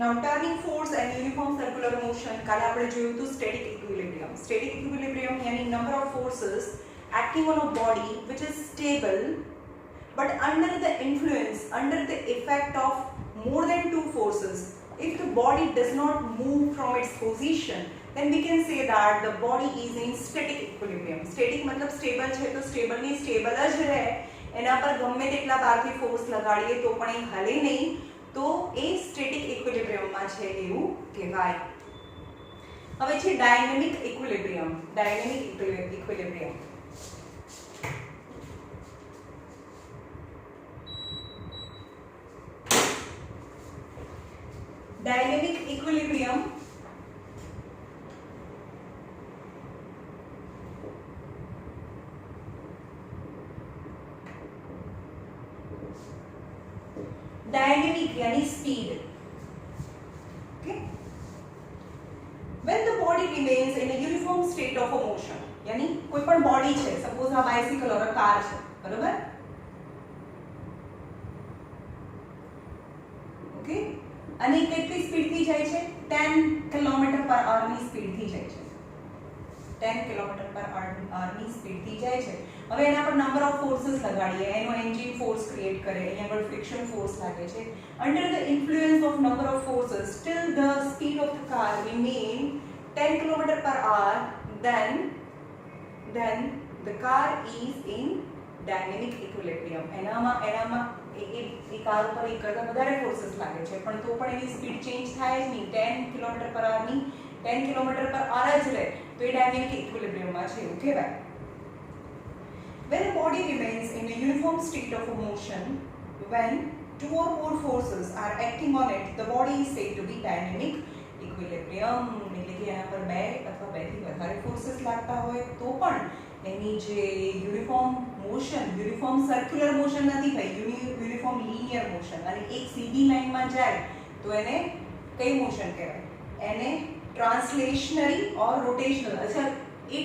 Now turning force and uniform circular motion, કાલે આપણે જોયું હતું static equilibrium. Static equilibrium यानी number of forces acting on a body which is stable but under the influence, under the effect of more than two forces. If the body does not move from its position, then we can say that the body is in static equilibrium. Static मतलब stable છે તો stable ની stable જ રહે, એના પર ગમે તેટલા બારથી ફોર્સ લગાડીએ તો પણ એ હલે નહીં, તો એ સ્ટેટિક ઇક્વિલિબ્રિયમમાં છે એવું કહેવાય. હવે છે dynamic equilibrium. Dynamic equilibrium dynamic equilibrium dynamic यानी speed. Okay, when the body remains in a uniform state of motion, यानी कोई पण बॉडी છે, सपोज આ બાઇસિકલ ઓર કાર છે, બરોબર? ઓકે, અને કેટલી સ્પીડ થી જાય છે? 10 km/h ની સ્પીડ થી જાય છે. 10 km/h ની સ્પીડ થી જાય છે. હવે એના પર નંબર ઓફ ફોર્सेस લગાડીએ, એનો એન્જિન ફોર્સ ક્રિએટ કરે, અહીંયા પર ફ્રિક્શન ફોર્સ લાગે છે. Under the influence of number of forces still the speed of the car remain 10 km/h, then the car is in dynamic equilibrium. એનામાં એ કાર ઉપર એક કરતા વધારે ફોર્सेस લાગે છે, પણ તો પણ એની સ્પીડ ચેન્જ થાય જ નહીં. 10 km/h ની 10 km/h જ રહે, તો એ ડાયનેમિક ઇક્વિલિબ્રિયમમાં છે એવું કહેવાય. When a body remains in a uniform state of motion, when two or more forces are acting on it, the body is said to be dynamic equilibrium. એટલે કે એના પર બે અથવા બેથી વધારે ફોર્सेस લાગતા હોય તો પણ એની જે uniform motion, uniform circular motion નથી ભાઈ, યુનિફોર્મ લિનિયર મોશન, અને એક સીધી લાઈનમાં જાય તો એને કઈ મોશન કહેવાય? એને ટ્રાન્સલેશનરી ઓર રોટેશનલ. અચ્છા, એ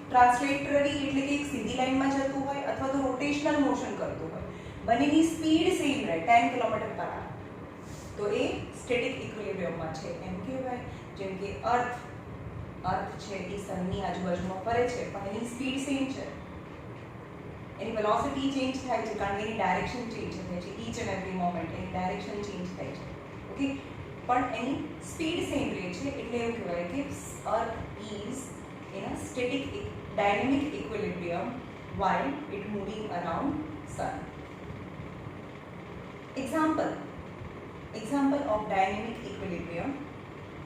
ટ્રાન્સલેટરી એટલે કે એક સીધી લાઈનમાં જતું હોય અથવા તો રોટેશનલ મોશન કરતું હોય, બંનેની સ્પીડ સેમ રહે 10 km/h, તો એ સ્ટેટિક ઇક્વિલિબ્રિયમમાં છે એમ કહેવાય. જેમ કે અર્થ છે એ સનની આજુબાજુમાં ફરે છે પણ એની સ્પીડ સેમ છે, એની વેલોસિટી ચેન્જ થાય છે કારણ કે એની ડાયરેક્શન ચેન્જ થાય છે. Inch and every moment any direction change થાય છે. ઓકે, પણ એની સ્પીડ સેમ રહે છે, એટલે એવું કહેવાય કે earth is in a static dynamic equilibrium while it moving around sun. Example of dynamic equilibrium: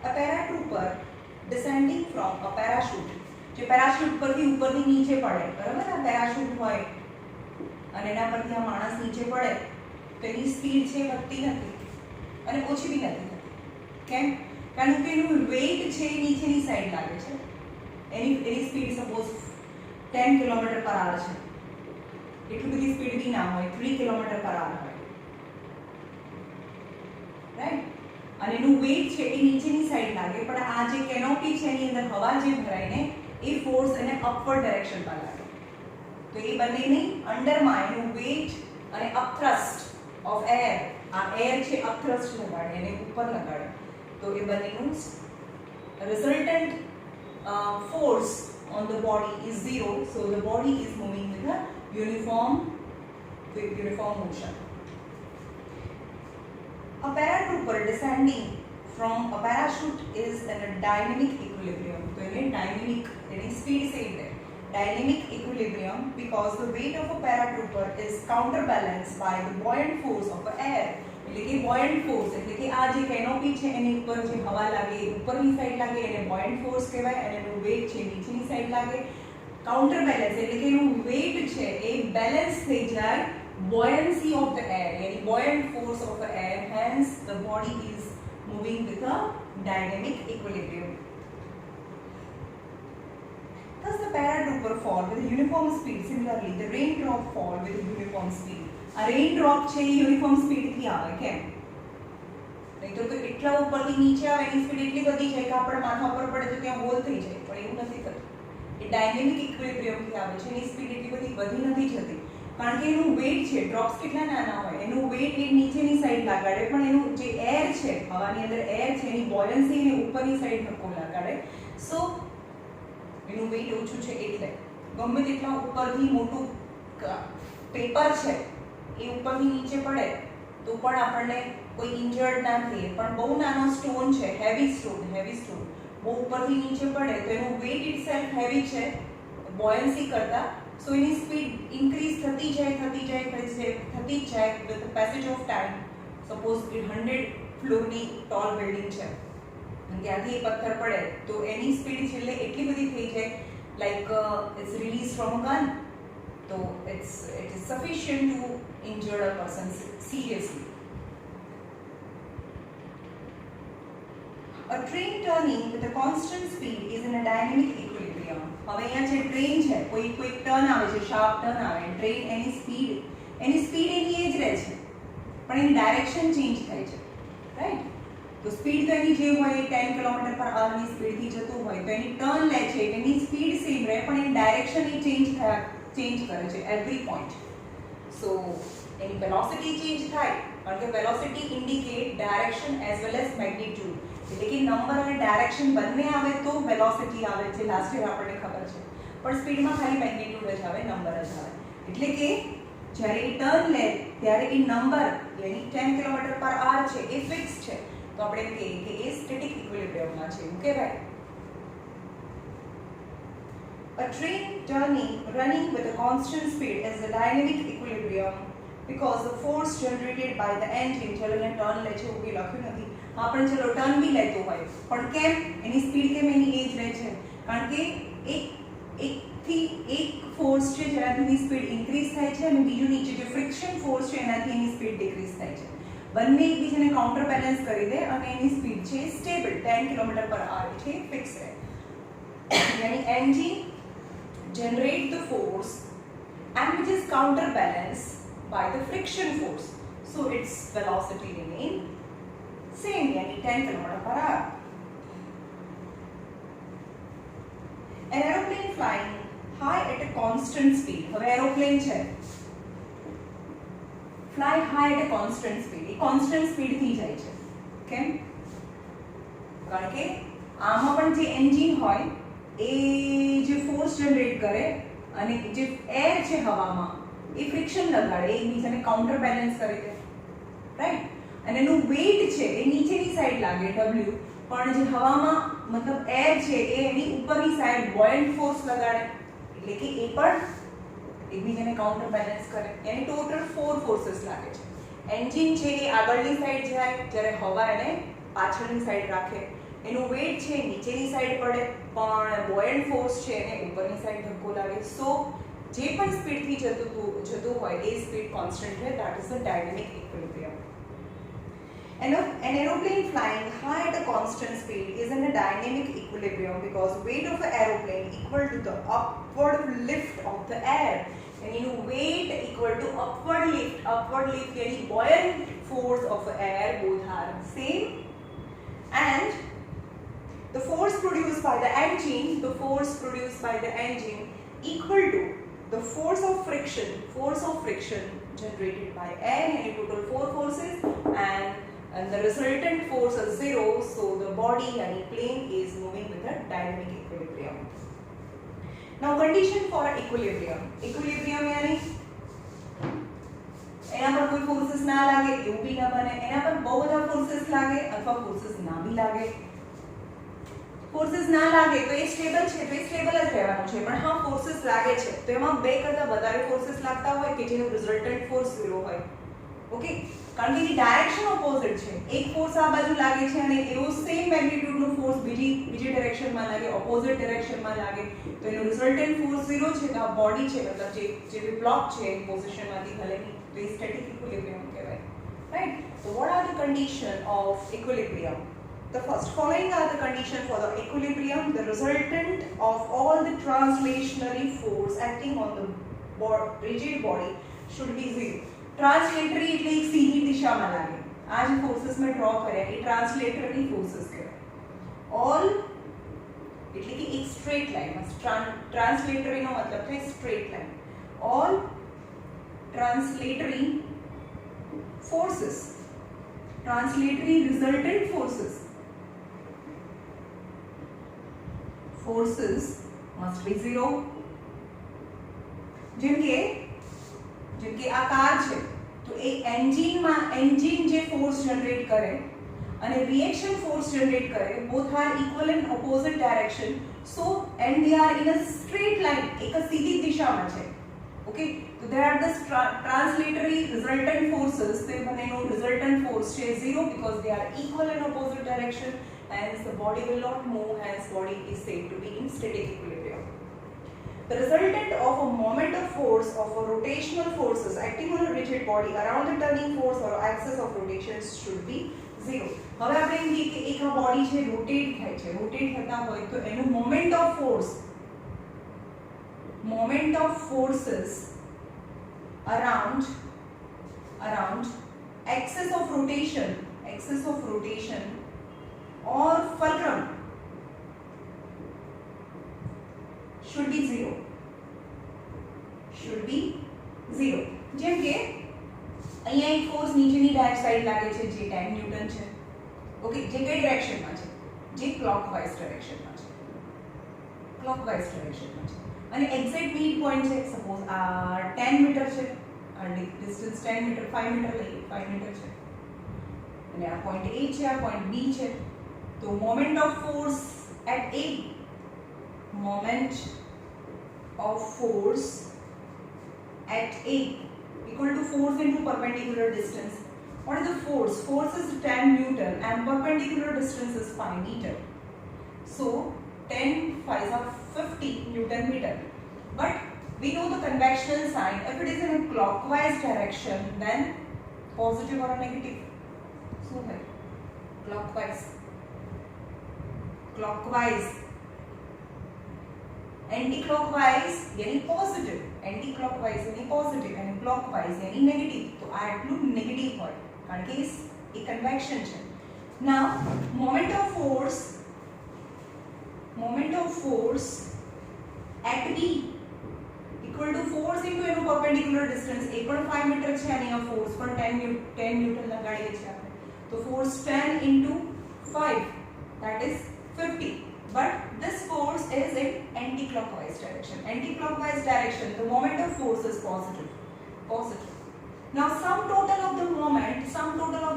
a paratrooper descending from a parachute. જે પેરાશૂટ પરથી ઉપરથી નીચે પડે, બરાબર? આ પેરાશૂટ હોય અને એના પરથી આ માણસ નીચે પડે તો એની સ્પીડ છે વધતી નથી અને ઓછી બી નથી થતી. કેમ? કારણ કે એનું વેઇટ છે નીચેની સાઈડ લાગે છે. એની સ્પીડ સપોઝ 10 km/h છે, એટલી બધી સ્પીડ બી ના હોય, 3 km/h હોય, રાઈટ? અને એનું વેઇટ છે એ નીચેની સાઈડ લાગે, પણ આ જે કેનોપી છે એની અંદર હવા જે ભરાઈને એ ફોર્સ એને અપવર્ડ ડાયરેક્શન પર લાગે, તો એ બંનેની અંડરમાં એનું વેઇટ અને અપથ્રસ્ટ ઓફ એર, આ એર છે અપથ્રસ્ટ લગાડે એને ઉપર લગાડે, તો એ બંનેનું resultant force on the body is zero, so the body is moving with a uniform motion. A paratrooper descending from a parachute is in a dynamic equilibrium. So in dynamic, any speed same there. Dynamic equilibrium because the weight of a paratrooper is counterbalanced by the buoyant force of the air. એટલે કે buoyant force એટલે કે આ જે canopy છે એની ઉપર જે હવા લાગે એ ઉપરની સાઈડ લાગે એને buoyant force કહેવાય, અને એનું વેઇટ છે નીચેની સાઈડ લાગે. કાઉન્ટર બેલેન્સ એટલે કે એનું વેઇટ છે એ બેલેન્સ થઈ જાય buoyancy of the air, yani buoyant force of the air, hence the body is moving with a dynamic equilibrium. Thus the paratrooper fall with a uniform speed. Similarly the raindrop fall with a uniform speed. આ raindrop છે એ uniform સ્પીડથી આવે, કેમ? નહીં તો એટલા ઉપરથી નીચે આવે એની સ્પીડ એટલી વધી જાય કે આપણે માથા ઉપર પડે તો ત્યાં હોલ થઈ જાય, પણ એવું નથી થતું. એ ડાયનેમિક ઇક્વિલિબ્રિયમથી આવે છે, એની સ્પીડ એટલી બધી વધી નથી જતી. કારણ કે એનું વેઇટ છે, ડ્રોપ્સ કેટલા નાના હોય, એનું વેઇટ એ નીચેની સાઈડ લગાડે, પણ એનું જે એર છે, હવાની અંદર એર છે, એની બોયન્સી એને ઉપરની સાઈડ ધક્કો લગાડે. સો એનું વેઇટ ઓછું છે એટલે ગમે તેટલા ઉપરથી મોટું પેપર છે એ ઉપરથી નીચે પડે તો પણ આપણને કોઈ ઇન્જર્ડ ના થઈએ. પણ બહુ નાનો સ્ટોન છે, હેવી સ્ટોન બહુ ઉપરથી નીચે પડે તો એનું વેઇટ ઇટસેલ્ફ હેવી છે બોયન્સી કરતા. સો એની સ્પીડ ઇન્ક્રીઝ થતી જાય with the passage of time. Suppose 100 ફ્લોરની ટોલ બિલ્ડિંગ છે અને ત્યાંથી એ પથ્થર પડે તો એની સ્પીડ છેલ્લે એટલી બધી થઈ જાય like it's release from a gun. તો it is sufficient to injure a person seriously. A train turning with a constant speed is in a dynamic equilibrium. હવે અહીંયા જે ટ્રેન છે, કોઈ ટર્ન આવે છે, શાર્પ ટર્ન આવે, ટ્રેન એની speed એની એ જ રહે છે પણ એની ડાયરેક્શન ચેન્જ થાય છે, રાઈટ? તો સ્પીડ તો એની જે હોય એ 10 કિલોમીટર પર અવરની સ્પીડથી જતું હોય તો એની ટર્ન લે છે, એની સ્પીડ સેમ રહે પણ એની ડાયરેક્શન એ ચેન્જ કરે છે એવરી પોઈન્ટ. સો એની વેલોસિટી ચેન્જ થાય કારણ કે velocity indicate direction as well as magnitude. એટલે કે નંબર અને ડાયરેક્શન બંને આવે તો વેલોસિટી આવે, જે લાસ્ટ યર આપણને ખબર છે. પણ સ્પીડમાં ખાલી મેગ્નીટ્યુડ જ આવે, નંબર જ આવે. એટલે કે જ્યારે એ ટર્ન લે ત્યારે એ નંબર યાની 10 કિલોમીટર પર આર છે એ ફિક્સ છે. તો આપણે એમ કહીએ કે એ સ્ટેટિક ઇક્વિલિબ્રિયમમાં છે, એવું કહેવાય. A train running with a constant speed is a dynamic equilibrium because the force generated by the engine, ચલો અહીંયા ટર્ન લે છે એવું કંઈ લખ્યું નથી, હા પણ ચલો ટર્ન બી લેતો હોય પણ કેમ એની સ્પીડ કેમ એની એ જ રહે છે? કારણ કે એક ફોર્સ છે જેનાથી એની સ્પીડ ઇન્ક્રીઝ થાય છે અને બીજું નીચે જે ફ્રિક્શન ફોર્સ છે એનાથી એની સ્પીડ ડિક્રીઝ થાય છે. બંને એકબીજાને કાઉન્ટર બેલેન્સ કરી દે અને એની સ્પીડ છે સ્ટેબલ 10 કિલોમીટર પર આર છે ફિક્સ રહે. યાની engine generate the force and which is counterbalanced by the friction force. So its velocity remain same, yani 10 km/h. An aeroplane flying high at a constant speed. હવે aeroplane છે fly high at a constant speed. A constant speed થી જાય છે. કેમ? કારણ કે આમાં પણ જે એન્જિન હોય એ જે ફોર્સ જનરેટ કરે અને જે એર છે હવામાં એ ફ્રિક્શન લગાડે, એકબીજાને કાઉન્ટર બેલેન્સ કરી દે, રાઈટ? અને એનું વેઇટ છે એ નીચેની સાઈડ લાગે W, પણ જે હવામાં મતલબ એર છે એ એની ઉપરની સાઈડ બોયન્ટ ફોર્સ લગાડે, એટલે કે એ પણ એકબીજાને કાઉન્ટર બેલેન્સ કરે. એની ટોટલ 4 ફોર્सेस લાગે છે. એન્જિન છે એ આગળની સાઈડ જાય જ્યારે હવા એને પાછળની સાઈડ રાખે. એનું વેઇટ છે નીચેની સાઈડ પડે પણ બોયન્ટ ફોર્સ છે એને ઉપરની સાઈડ ધક્કો લાગે. સો જે પણ સ્પીડથી જતું હોય એ સ્પીડ કોન્સ્ટન્ટ રહે. That is a dynamic equilibrium. An aeroplane flying high at a constant speed is in a dynamic equilibrium because weight of an aeroplane equal to the upward lift of the air. And weight equal to upward lift. Upward lift yani buoyant force of the air, both are same. And the force produced by the engine equal to the force of friction generated by air, and total 4 forces, and the resultant force is 0. So the body and plane is moving with a dynamic equilibrium. Now condition for equilibrium yani એના પર કોઈ ફોર્सेस ના લાગે એવું બી ના બને, એના પર બહુ બધા ફોર્सेस લાગે અથવા ફોર્सेस ના બી લાગે. ફોર્सेस ના લાગે તો એ સ્ટેબલ છે તો એ સ્ટેબલ જ રહેવાનું છે, પણ હા ફોર્सेस લાગે છે તો એમાં બે કરતા વધારે ફોર્सेस લાગતા હોય કે જેનું રિઝલ્ટન્ટ ફોર્સ 0 હોય. ઓકે, કારણ કે એની ડાયરેક્શન ઓપોઝિટ છે. એક ફોર્સ આ બાજુ લાગે છે અને એવો સેમ મેગ્નીટ્યુડનો ફોર્સ બીજી ડિરેક્શનમાં લાગે, ઓપોઝિટ ડિરેક્શનમાં લાગે તો એનો રિઝલ્ટન્ટ ફોર્સ 0 છે. તો આ બોડી છે મતલબ જે બ્લોક છે એ પોઝિશનમાંથી હલેની તો એ સ્ટેટિક ઇક્વિલિબ્રિયમ કહેવાય, right? So what are the condition of equilibrium? The first following are the condition for the equilibrium. The resultant of all the translationary force acting on the rigid body should be 0. ટ્રાન્સલેટરી એટલે એક સીધી દિશામાં લાગે. આ જે ફોર્सेस મેં draw કર્યા એ ટ્રાન્સલેટરી ફોર્सेस કહેવાય. ઓલ એટલે કે એક સ્ટ્રેટ લાઈન. ટ્રાન્સલેટરીનો મતલબ છે straight line. All translatory forces, translatory resultant forces. Forces must be 0. જેમ કે આ કાર છે તો એ એન્જિન જે ફોર્સ જનરેટ કરે અને રિએક્શન ફોર્સ જનરેટ કરે, both are equal in opposite direction, so and they are in a straight line, એક સીધી દિશામાં છે. ઓકે, તો there are the translatory resultant forces. તે બંનેનો resultant force છે 0 because they are equal in opposite direction, hence the body will not move, hence body is said to be in static equilibrium. The resultant of a moment of force of a rotational forces acting on a rigid body around the turning force or axis of rotation should be 0. હવે આપણે એમ કહીએ કે એક આ body છે rotate થાય છે, rotate થતા હોય તો એનું moment of forces around axis of rotation or fulcrum should be 0. જેમ કે અહીંયા એક ફોર્સ નીચેની સાઈડ લાગે છે જે 10 ન્યૂટન છે. ઓકે, જે કઈ ડિરેક્શનમાં છે? જે ક્લોકવાઇઝ ડિરેક્શનમાં છે. અને એક્ઝેક્ટ મિડ પોઈન્ટ છે, સપોઝ આ 10 મીટર છે, આ ડિસ્ટન્સ 10 મીટર, 5 મીટર લઈએ, 5 મીટર છે અને આ પોઈન્ટ A છે, આ પોઈન્ટ B છે. તો moment of force at A, moment of force at A equal to force into perpendicular distance. What is the force? Force is 10 Newton and perpendicular distance is 5 meter. So 10 5s are 50 Newton meter. But we know the conventional sign. If it is in a clockwise direction, then positive or negative. So clockwise. Anti-clockwise यानी positive, anti-clockwise यानी positive and clockwise यानी negative. तो आ એટલું negative હોય કારણ કે એ convection છે. Now moment of force at B equal to force into એનું perpendicular distance. એ પણ 5 મીટર છે અને આ force પણ 10 ન્યૂટન લગાડીએ છીએ આપણે. તો force 10 into 5 that is 50. But this force is in anti-clockwise direction. Anti-clockwise direction, the moment of force is positive. Now sum total of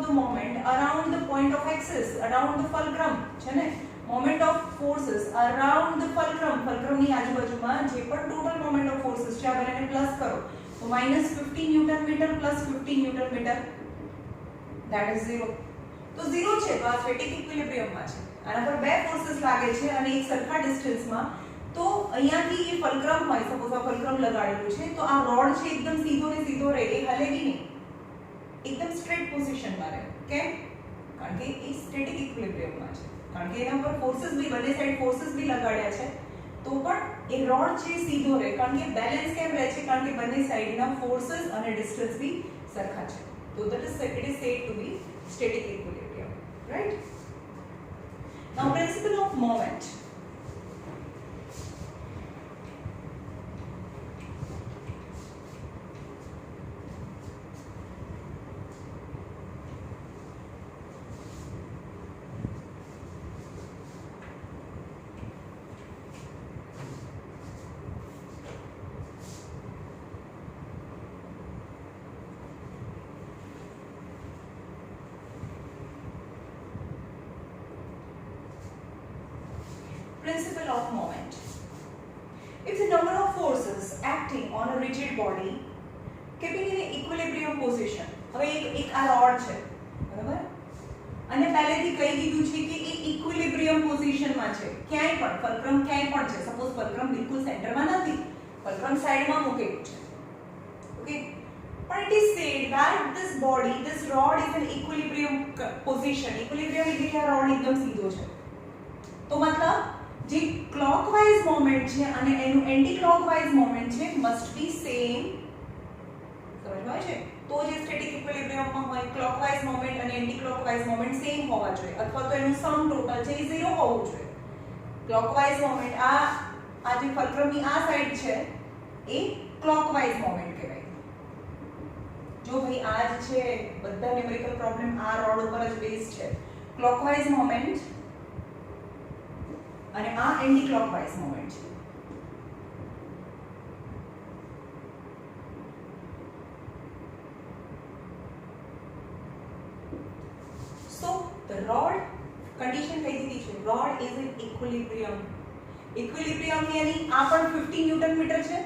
the moment around the point of axis, around the fulcrum, છે ને? Moment of forces around the fulcrum ની આજુબાજુમાં જે પણ total moment of forces છે આ બંનેને plus કરો. તો -50 newton metre plus 50 newton metre that is 0. તો 0 છે તો આ સ્ટેટિક ઇક્વિલિબ્રિયમમાં છે. આના પર બે ફોર્सेस લાગે છે અને એક સરખા ડિસ્ટન્સમાં. તો અહીંયાથી એ ફલ્ક્રમ હોય, સપોઝ આ ફલ્ક્રમ લગાડેલું છે તો આ રોડ છે એકદમ સીધો ને સીધો રહે, એ હલે બી નહીં, એકદમ સ્ટ્રેટ પોઝિશનમાં રહે. કેમ? કારણ કે એ સ્ટેટિક ઇક્વિલિબ્રિયમમાં છે, કારણ કે એના પર ફોર્सेस બી બંને સાઈડ ફોર્सेस બી લગાડ્યા છે તો પણ એ રોડ છે સીધો રહે. કારણ કે બેલેન્સ કેમ રહે છે? કારણ કે બંને સાઈડના ફોર્सेस અને ડિસ્ટન્સ બી સરખા છે. તો that is it is said to be static equilibrium, right? Now principle of moment. Principle of moment. If the number of forces acting on a rigid body keeping in an equilibrium position, હવે એક આ road છે બરાબર, અને પહેલેથી કહી દીધું છે કે એ ઇક્વિલિબ્રિયમ પોઝિશનમાં છે. ક્યાંય પણ ફલ્ક્રમ ક્યાંય પણ છે, સપોઝ ફલ્ક્રમ બિલકુલ સેન્ટરમાં નથી, ફલ્ક્રમ સાઈડમાં મૂકેલું છે. Okay, but it is said that this body, this rod is in equilibrium position. Equilibrium એટલે કે આ રોડ એકદમ સીધો છે. તો મતલબ જે ક્લોકવાઇઝ મોમેન્ટ છે અને એનું એન્ટી ક્લોકવાઇઝ મોમેન્ટ છે મસ્ટ બી સેમ. સમજમાં છે? તો જે સ્ટેટિક ઇક્વિલિબ્રિયમમાં હોય ક્લોકવાઇઝ મોમેન્ટ અને એન્ટી ક્લોકવાઇઝ મોમેન્ટ સેમ હોવા જોઈએ, અથવા તો એનું સમ ટોટલ છે એ 0 હોવું જોઈએ. ક્લોકવાઇઝ મોમેન્ટ આ જે ફલ્ક્રમની આ સાઈડ છે એ ક્લોકવાઇઝ મોમેન્ટ કહેવાય. જો ભાઈ આ જ છે બધા ન્યુમેરિકલ પ્રોબ્લેમ આ રોડ ઉપર જ બેઝ છે. ક્લોકવાઇઝ મોમેન્ટ અને આ એન્ટી ક્લોકવાઇઝ મોમેન્ટ છે. સો ધ રોડ કન્ડિશન કઈ દીધી છે, road is in equilibrium. Equilibrium यानी આ પણ 50 ન્યૂટન મીટર છે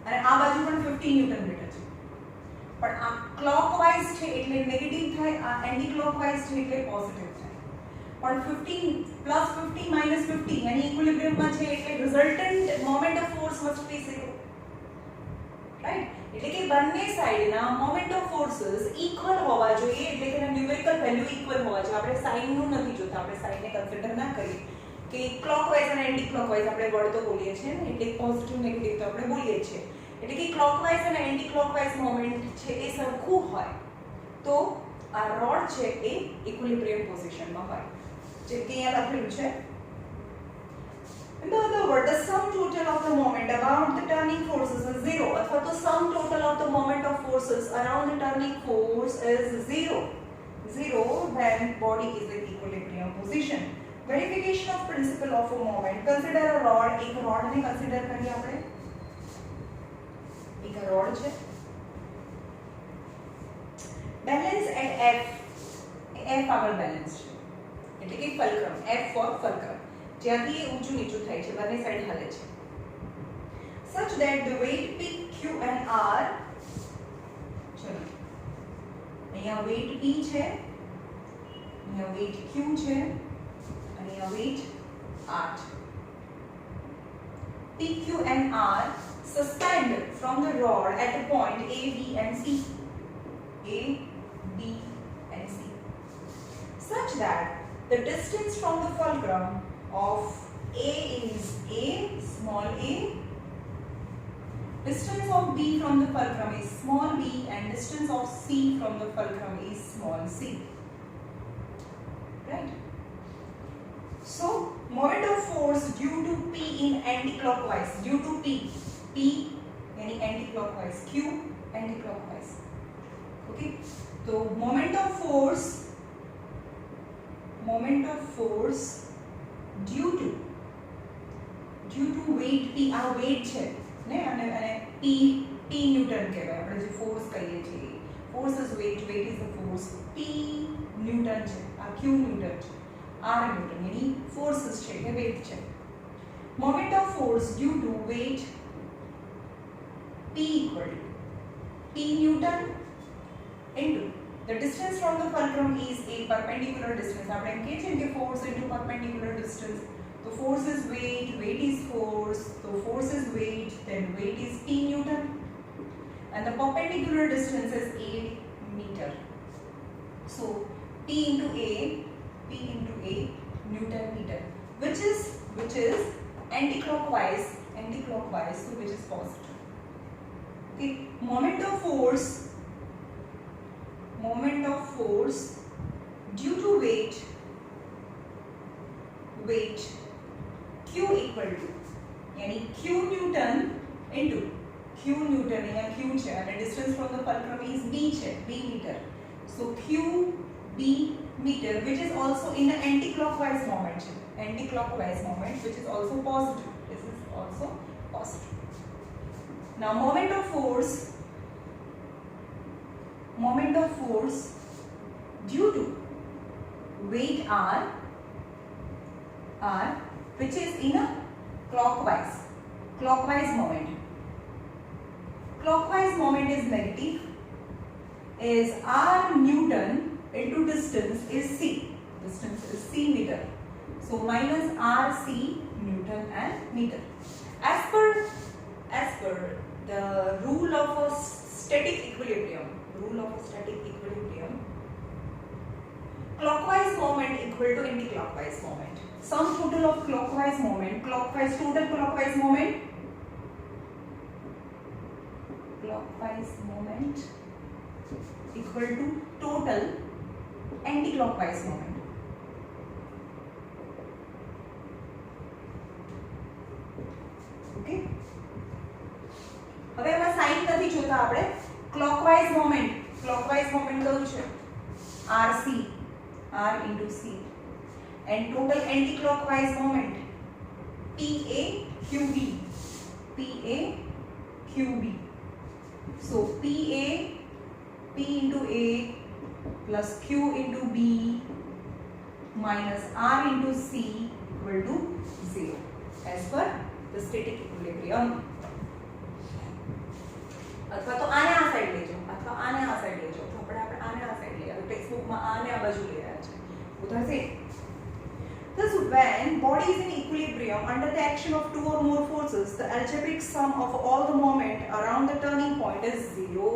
અને આ બાજુ પણ 50 ન્યૂટન મીટર છે, પણ આ ક્લોકવાઇઝ છે એટલે નેગેટિવ થાય, આ એન્ટી ક્લોકવાઇઝ છે એટલે પોઝિટિવ થાય. પણ 15 પ્લસ 50 માઈનસ 50 यानी ઇક્વિલિબ્રિયમમાં છે એટલે resultant moment of force must be 0, right? એટલે કે બંને સાઈડના મોમેન્ટ ઓફ ફોર્सेस ઇક્વલ હોવા જોઈએ, એટલે કે ન્યુમેરિકલ વેલ્યુ ઇક્વલ હોવા જોઈએ. આપણે સાઇનનું નથી જોતા, આપણે સાઇનને કન્સિડર ના કરીએ કે ક્લોકવાઇઝ અને એન્ટી ક્લોકવાઇઝ આપણે વર્ડ તો બોલીએ છીએ ને, એટલે પોઝિટિવ નેગેટિવ તો આપણે બોલીએ છીએ. એટલે કે ક્લોકવાઇઝ અને એન્ટી ક્લોકવાઇઝ મોમેન્ટ છે એ સરખું હોય તો આ રોડ છે એ ઇક્વિલિબ્રિયમ પોઝિશનમાં હોય. જેમ કે અહીંયા લખેલું છે, in the other word the sum total of the moment about the turning forces is 0, અથવા તો sum total of the moment of forces around the turning force is 0 when body is in equilibrium position. Verification of principle of a moment. Consider a rod. એક rod ને consider કરીએ આપણે. એક rod છે. Balance at F. F આગળ balance છે. એટલે કે ફલક્રમ. F for ફલક્રમ. જ્યાંથી એ ઊંચું નીચું થાય છે, બંને સાઈડ હાલે છે. Such that the weight P, Q and R, ચલો અહીંયા weight P છે, અહીંયા weight Q છે, અને અહીંયા weight R છે. P, Q and R suspended from the rod at the point A, B and C. A, B and C. Such that the distance from the fulcrum of A is A, small a. Distance of B from the fulcrum is small b, and distance of C from the fulcrum is small c. Right? So, moment of force due to P in anti-clockwise, due to P यानी anti-clockwise, Q anti-clockwise. Okay? So, moment of force due to weight P, આ weight છે ને, અને P newton કહેવાય, આપણે જે force કહીએ છીએ force is weight is the force. P newton છે, આ Q ન્યૂટન છે, R ન્યૂટન यानी forces છે કે weight છે. Moment of force due to weight P equal to P Newton into the distance from the fulcrum is a perpendicular distance. આપણે એમ કહીએ છીએ કે force into perpendicular distance. So force is weight is force. So force is weight, then weight is P Newton, and the perpendicular distance is A meter. So P into A Newton meter, which is anti-clockwise, so which is positive. Okay, moment of force due to weight Q equal to यानी Q Newton into Q Newton या Q છે અને distance from the fulcrum is B છે, B meter. So Q B meter, which is also in the anti-clockwise moment છે, anti-clockwise moment, which is also positive. This is also positive. Now moment of force due to weight R which is in a clockwise moment. Clockwise moment is negative, is R Newton into distance is C. Distance is C meter. So minus RC Newton and meter. As per the rule of a static equilibrium, clockwise moment equal to anti-clockwise moment. Sum total of total clockwise moment equal to total anti-clockwise moment. Okay? હવે એમાં sign નથી જોતા આપણે, clockwise moment કયું છે RC, R into C, and total anti-clockwise moment PA QB. So PA, P into A plus Q into B minus R into C equal to 0 as per the static equilibrium. અથવા તો આને આ side લેજો અથવા આને આ side લેજો તો આપણે આને આ સાઈડ લઈએ. ટેક્સ્ટ બુકમાં આને આ બાજુ લઈ રહ્યા છે. ઉદાહરણ Thus, when body is in equilibrium under the action of two or more forces, the algebraic sum of all the moment around the turning point is 0.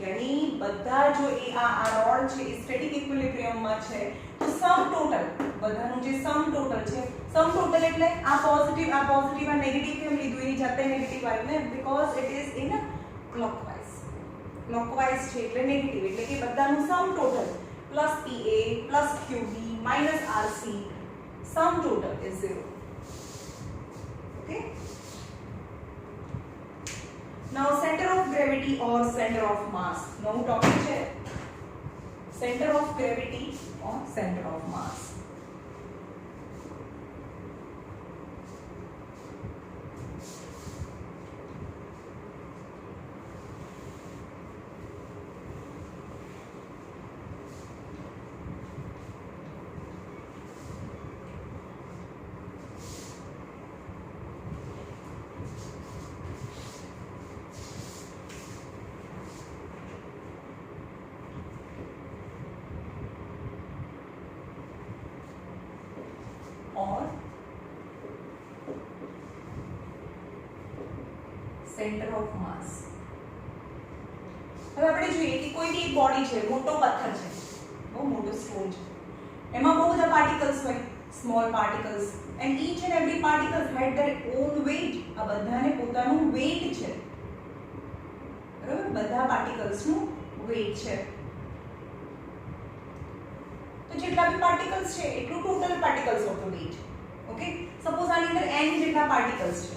यानी બધા જો આ રોડ છે એ સ્ટેટિક ઇક્વિલિબ્રિયમ માં છે તો સમ ટોટલ બધાનું જે સમ ટોટલ છે સમ ટોટલ એટલે આ પોઝિટિવ આ નેગેટિવ કેમ લીધું એની જાતે નેગેટિવ આવ્યું ને because it is in clockwise છે એટલે નેગેટિવ એટલે કે બધાનું sum total plus PA plus QB minus RC sum total is 0. Okay. Now center of gravity or center of mass. Now topic है center of gravity or center of mass. और centre of માસ. હવે આપણે જોઈએ કે કોઈ બી body છે મોટો પથ્થર છે બહુ મોટો સ્ટોન છે એમાં બહુ બધા પાર્ટિકલ્સ હોય small particles and each and every particles had their own weight. આ બધાને પોતાનું વેઇટ છે બરાબર બધા પાર્ટિકલ્સનું વેઇટ છે તો જેટલા બી પાર્ટિકલ્સ છે એટલું total particles of the weight. Okay suppose આની અંદર n જેટલા પાર્ટિકલ્સ છે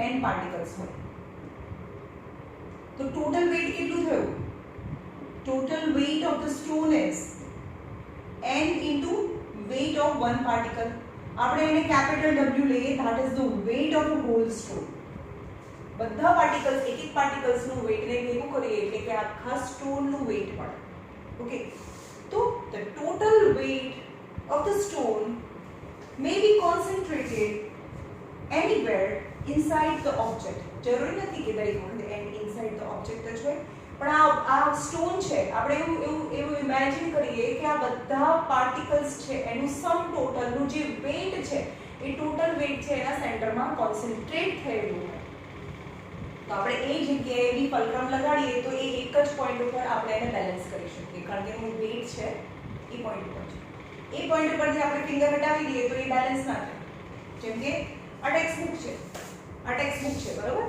n પાર્ટિકલ્સ હોય તો ટોટલ વેઇટ કેટલું થયું total weight of the stone is n into weight of one particle. આપણે એને કેપિટલ W લઈએ that is the weight of a whole stone. બધા પાર્ટિકલ્સ એક એક પાર્ટિકલ્સ નું વેઇટ ને ભેગું કરીએ એટલે કે આખા સ્ટોન નું વેઇટ મળે. ઓકે તો the total weight of the stone may be concentrated anywhere inside the object. જરૂરી નથી કે દરેક વખતે inside the object જ હોય પણ આ સ્ટોન છે આપણે એવું ઇમેજિન કરીએ કે આ બધા પાર્ટિકલ્સ છે એનું સમ ટોટલ નું જે વેઇટ છે એ ટોટલ વેઇટ છે એના સેન્ટરમાં કોન્સન્ટ્રેટ થયેલું હોય તો આપણે એ જગ્યાએ બી ફલક્રમ લગાડીએ તો એ એક જ પોઈન્ટ ઉપર આપણે એને બેલેન્સ કરી શકીએ કારણ કે એનું વેઇટ છે એ પોઈન્ટ ઉપર છે એ પોઈન્ટ ઉપરથી આપણે ફિંગર હટાવી દઈએ તો એ બેલેન્સ ના થાય. જેમ કે આ ટેક્સ્ટ બુક છે બરાબર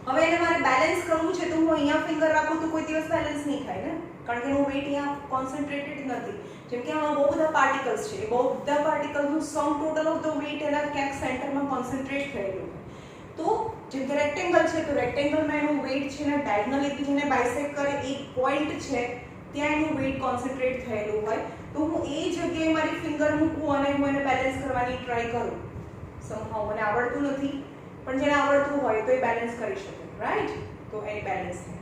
હવે એને મારે બેલેન્સ કરવું છે તો હું અહીંયા ફિંગર રાખું તો કોઈ દિવસ બેલેન્સ નહીં થાય ને કારણ કે એનું વેઇટ અહીંયા કોન્સન્ટ્રેટેડ નથી. જેમ કે આમાં બહુ બધા પાર્ટિકલ્સ છે એ બહુ બધા પાર્ટિકલ્સનું સમ ટોટલ ઓફ ધ વેઇટ એના ક્યાંક સેન્ટરમાં કોન્સન્ટ્રેટ થયેલું તો જેમ કે રેક્ટેંગલ છે તો રેક્ટેંગલમાં એનું વેઇટ છે ને ડાયગોનલ એકબીજાને બાયસેક્ટ કરે એક પોઈન્ટ છે ત્યાં એનું વેઇટ કોન્સન્ટ્રેટ થયેલું હોય તો હું એ જગ્યાએ મારી ફિંગર મૂકું અને હું એને બેલેન્સ કરવાની ટ્રાય કરું. સમહાઉ મને આવડતું નથી પણ જેને આવડતું હોય તો એ બેલેન્સ કરી શકે રાઈટ તો એ બેલેન્સ થાય.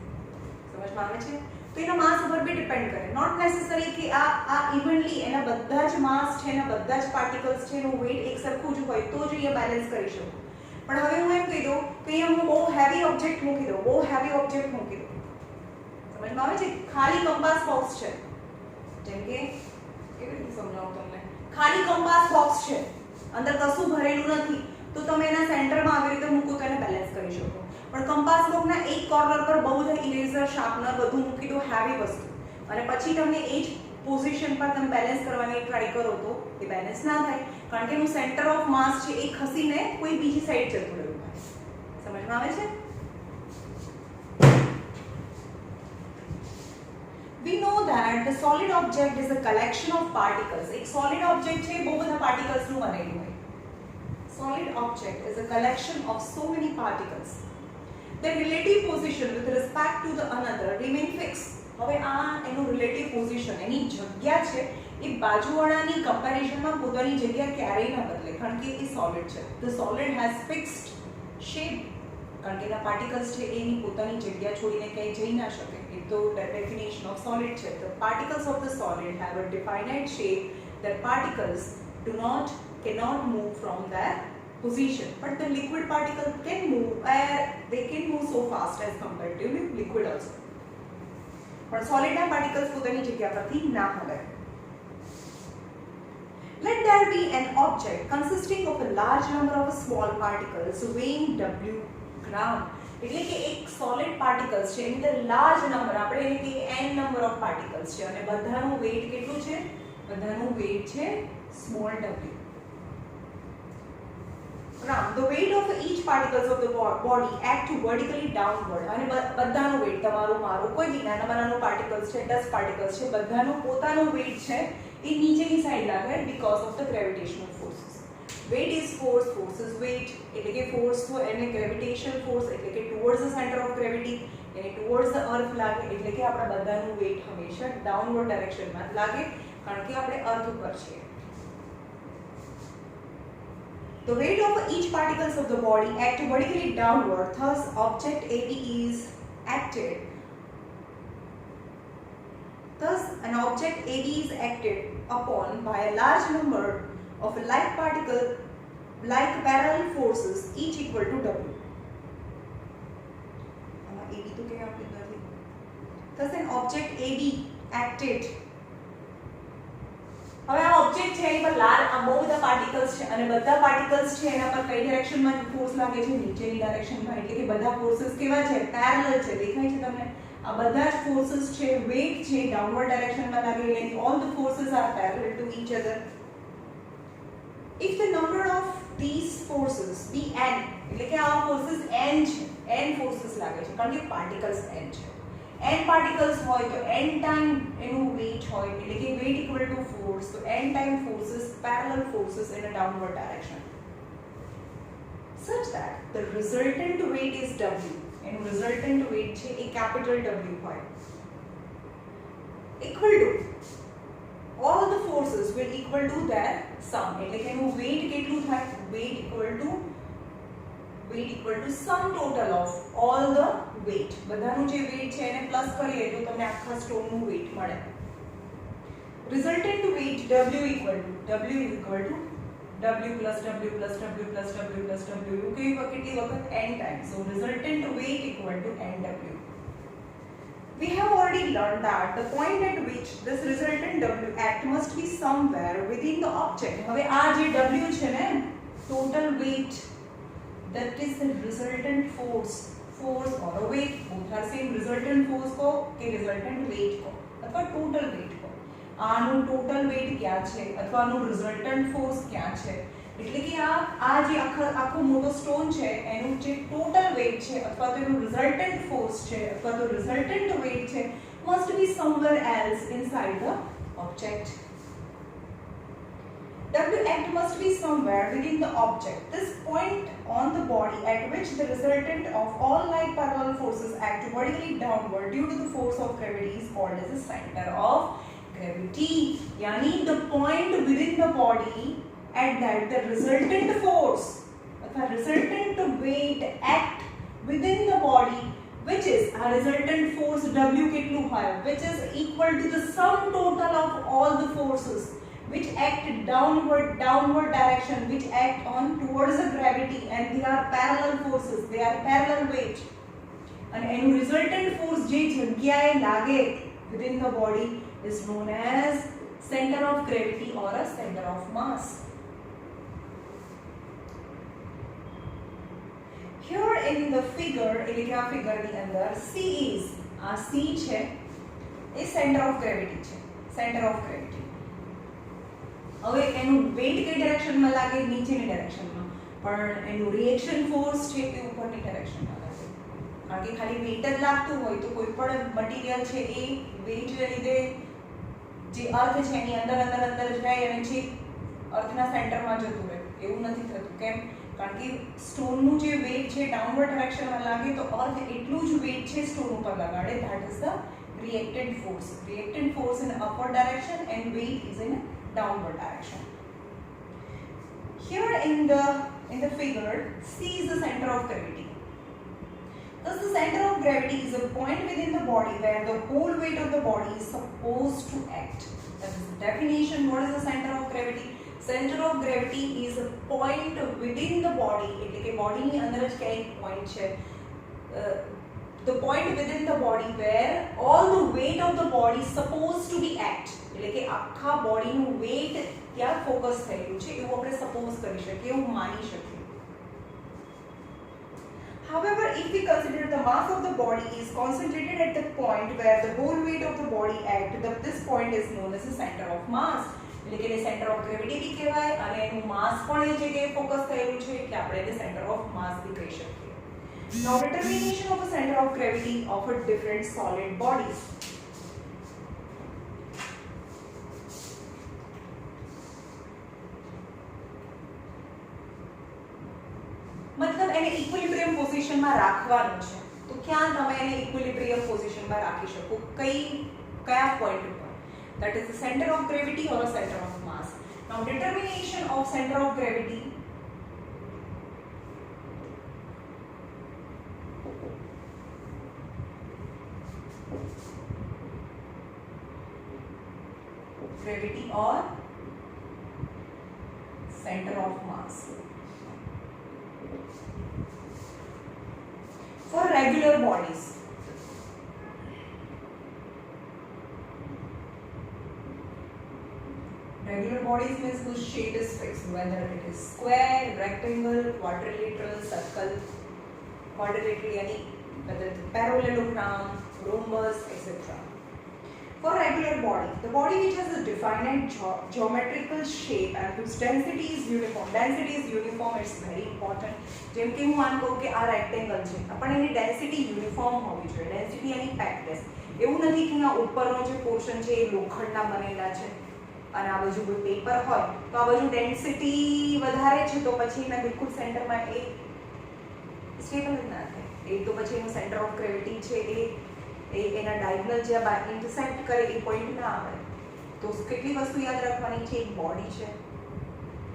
સમજમાં આવે છે તો એના માસ ઉપર બી ડિપેન્ડ કરે નોટ નેસેસરી કે આ ઇવનલી એના બધા જ માસ છે એના બધા જ પાર્ટિકલ્સ છે એનું વેઇટ એક સરખું જ હોય તો જ એ બેલેન્સ કરી શકું. પણ હવે હું એમ કહી દઉં કે અહીંયા હું બહુ હેવી ઓબ્જેક્ટ મૂકી દઉં સમજમાં આવે છે ખાલી કંપાસ બોક્સ છે જેમ કે કેવી રીતે સમજાવું તમને ખાલી કંપાસ બોક્સ છે અંદર કશું ભરેલું નથી તો તમે એના સેન્ટરમાં આવી રીતે મૂકો તો એને બેલેન્સ કરી શકો પણ કંપાસ બોક્સના એક કોર્નર પર બહુ બધા ઇરેઝર શાર્પનર બધું મૂકી દો હેવી વસ્તુ અને પછી તમને એ જ પોઝિશન પર તમે બેલેન્સ કરવાની ટ્રાય કરો તો એ બેલેન્સ ના થાય કારણ કે એનું સેન્ટર ઓફ માસ છે એ ખસીને કોઈ બીજી સાઈડ જતું રહ્યું હોય. સમજમાં આવે છે? We know that the solid object is a collection of particles. એક solid object છે બહુ બધા particles નું બનેલું હોય. Solid object is a collection of so many particles. the relative position with respect to the another remain fixed. હવે આ એનું રિલેટિવ પોઝિશન એની જગ્યા છે એ બાજુવાળાની કમ્પેરિઝનમાં પોતાની જગ્યા ક્યારેય ના બદલે કારણ કે એ સોલિડ છે. The solid has fixed shape કારણ કે એના પાર્ટિકલ્સ છે એની પોતાની જગ્યા છોડીને ક્યાંય જઈ ના શકે. એ તો ડેફિનેશન ઓફ સોલિડ છે. The particles of the solid have a definite shape. The particles cannot move from their position, but the liquid particle can move, they can move so fast as compared to liquid also. But solid na particles પોતાની જગ્યા પરથી ના હલે. Let there be an object consisting of a large number of small particles weighing w gram. એટલે કે એક solid particles છે એની અંદર large number આપણે એને કે n number of particles છે અને બધાનું weight કેટલું છે? બધાનું weight છે small w gram. The weight of each particles of the body act vertically downward. અને બધાનું weight તમારું મારું કોઈ બી નાનામાં નાનું particles છે 10 particles છે બધાનું પોતાનું weight છે એ નીચેની સાઈડ લાગે because of the gravitational forces. Weight is force, force is weight. એટલે કે force તો એને gravitational force એટલે કે towards the center of gravity એને towards the earth લાગે એટલે કે આપણા બધાનું weight હંમેશા downward direction માં લાગે કારણ કે આપણે earth ઉપર છીએ. The weight of each particles of the body act vertically downward. Thus, object AB is acted. Thus, an object AB is acted upon by a large number of like particle, like parallel forces, each equal to W. AB तो क्या आपने कर ली? Thus, an object AB acted. હવે આ object છે એની પર લાલ આ બહુ બધા પાર્ટિકલ્સ છે અને બધા પાર્ટિકલ્સ છે એના પર કઈ ડાયરેક્શનમાં ફોર્સ લાગે છે નીચેની ડાયરેક્શનમાં એટલે કે બધા ફોર્सेस કેવા છે પેરેલલ છે દેખાય છે તમને આ બધા જ ફોર્सेस છે વેટ છે ડાઉનવર્ડ ડાયરેક્શનમાં લાગે એટલે all the forces are parallel to each other. If the number of these forces be n એટલે કે આ ફોર્सेस n છે n ફોર્सेस લાગે છે કારણ કે પાર્ટિકલ્સ n છે n particles હોય તો n time એનું weight હોય એટલે કે weight equal to force તો n time forces parallel forces in a downward direction such that the resultant weight is w એનું resultant weight છે એ capital W હોય equal to all the forces will equal to their sum એટલે કે એનું weight કેટલું થાય weight equal to sum total of all the weight બધાનું જે weight છે એને પ્લસ કરીએ તો તમને આખા સ્ટોનનું weight મળે. Resultant weight W equal to W plus W plus W plus W plus W કેટલી વખત n times. So resultant weight equal to NW. We have already learned that the point at which this resultant W act must be somewhere within the object. હવે આ જે W છે ને total weight that is the resultant force or a weight both are same. resultant force को के resultant weight को अथवा total weight को આનું total weight क्या છે अथवा આનું resultant force क्या છે એટલે કે આ જે આખો મોટો સ્ટોન છે એનું જે total weight છે अथवा તો એનું resultant force છે अथवा તો resultant weight છે must be somewhere else inside the object. W act must be somewhere within the object. This point on the body at which the resultant of all like parallel forces act vertically downward due to the force of gravity is called as the center of gravity. Yani the point within the body at that the resultant force or resultant weight act within the body which is a resultant force W કેટલું હોય which is equal to the sum total of all the forces which act downward direction which act on towards the gravity and they are parallel forces they are parallel weight and any resultant force જે જગ્યાએ લાગે within the body is known as center of gravity or a center of mass. Here in the figure એટલે કે આ ફિગરની અંદર C is આ C છે એ center of gravity છે center of gravity. હવે એનું વેટ કઈ ડાયરેક્શનમાં લાગે નીચેની ડાયરેક્શનમાં પણ એનું રિએક્શન ફોર્સ છે એ ઉપરની ડાયરેક્શનમાં લાગે કારણ કે ખાલી વેટ જ લાગતું હોય તો કોઈ પણ મટીરીયલ છે એ વેટને લીધે જે અર્થ છે એની અંદર જાય અને જે અર્થના સેન્ટરમાં જતું રહે એવું નથી થતું કેમ કારણ કે સ્ટોનનું જે વેટ છે ડાઉનવર્ડ ડાયરેક્શનમાં લાગે તો અર્થ એટલું જ વેટ છે સ્ટોન ઉપર લગાડે, that is the reactant force. Reactant force in upward direction and weight is in downward direction. Here in the figure, C is the center of gravity. Thus the center of gravity is a point within the body where the whole weight of the body is supposed to act. That is the definition. What is the center of gravity? Center of gravity is a point within the body. એટલે કે બોડીની અંદર જ ક્યાંય point છે. The point within the body where all the weight of the body is supposed to be act. એટલે કે આખા બોડીનું weight ત્યાં ફોકસ થયેલું છે એવું આપણે સપોઝ કરી શકીએ, એવું માની શકીએ. However, if we consider the mass of the body is concentrated at the point where the whole weight of the body act, this point is known as the center of mass. એટલે કે એને center of gravity બી કહેવાય અને એનું માસ પણ એ જગ્યાએ focus થયેલું છે એટલે આપણે એને center of mass બી કહી શકીએ. Now, determination of the center of gravity of a different solid bodies. मतलब એને ઇક્વિલિબ્રિયમ પોઝિશનમાં રાખવાનું છે તો ક્યાં તમે એને ઇક્વિલિબ્રિયમ પોઝિશનમાં રાખી શકો, કયા પોઈન્ટ ઉપર? That is the center of gravity or a center of mass. Now, determination of center of gravity or center of mass. For regular bodies, regular bodies means whose shape is fixed, whether it is square, rectangle, quadrilateral, circle, quadrilateral yani whether it is parallelogram, rhombus, etc. For regular body, the body which has a defined geometrical shape and whose density is uniform. Density is uniform, it's very important. જેમ કે હું આમ કહું કે આ rectangle છે, પણ એની density uniform હોવી જોઈએ. ડેન્સિટી એની પેક્ટનેસ. એવું નથી કે આ ઉપરનો જે પોર્શન છે એ લોખંડના બનેલા છે અને આ બાજુ કોઈ પેપર હોય તો આ બાજુ ડેન્સિટી વધારે છે તો પછી એના બિલકુલ સેન્ટરમાં એ સ્ટેબલ જ ના થાય. એ તો પછી એનું સેન્ટર ઓફ ગ્રેવિટી છે એ એના ડાયગોનલ જે ઇન્ટરસેક્ટ કરે એ પોઈન્ટ ના આવે. તો કેટલી વસ્તુ યાદ રાખવાની છે? એક બોડી છે,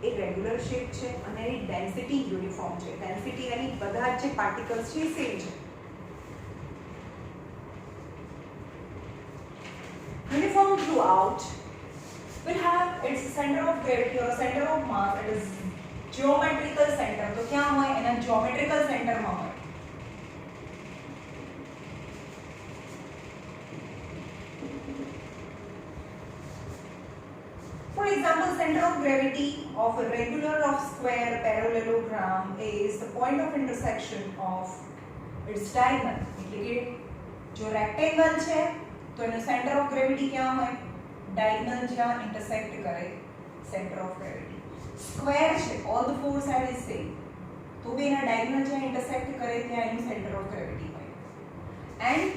એ રેગ્યુલર શેપ છે અને એની ડેન્સિટી યુનિફોર્મ છે. ડેન્સિટી એની બધા જે પાર્ટિકલ્સ છે એ સેમ છે. Uniform throughout will have its center of gravity or center of mass, it is geometrical center. તો ક્યાં હોય? એના geometrical center માં હોય. For example, center of gravity of a regular of square parallelogram is the point of intersection of its diagonal. એટલે કે જો rectangle છે તો એનો સેન્ટર ઓફ ગ્રેવિટી ક્યાં હોય? ડાયગોનલ જ્યાં ઇન્ટરસેક્ટ કરે સેન્ટર ઓફ ગ્રેવિટી. સ્ક્વેર છે, all the four side is same, તો બી એના ડાયગોનલ જ્યાં ઇન્ટરસેક્ટ કરે ત્યાં એનું સેન્ટર ઓફ ગ્રેવિટી હોય. એન્ડ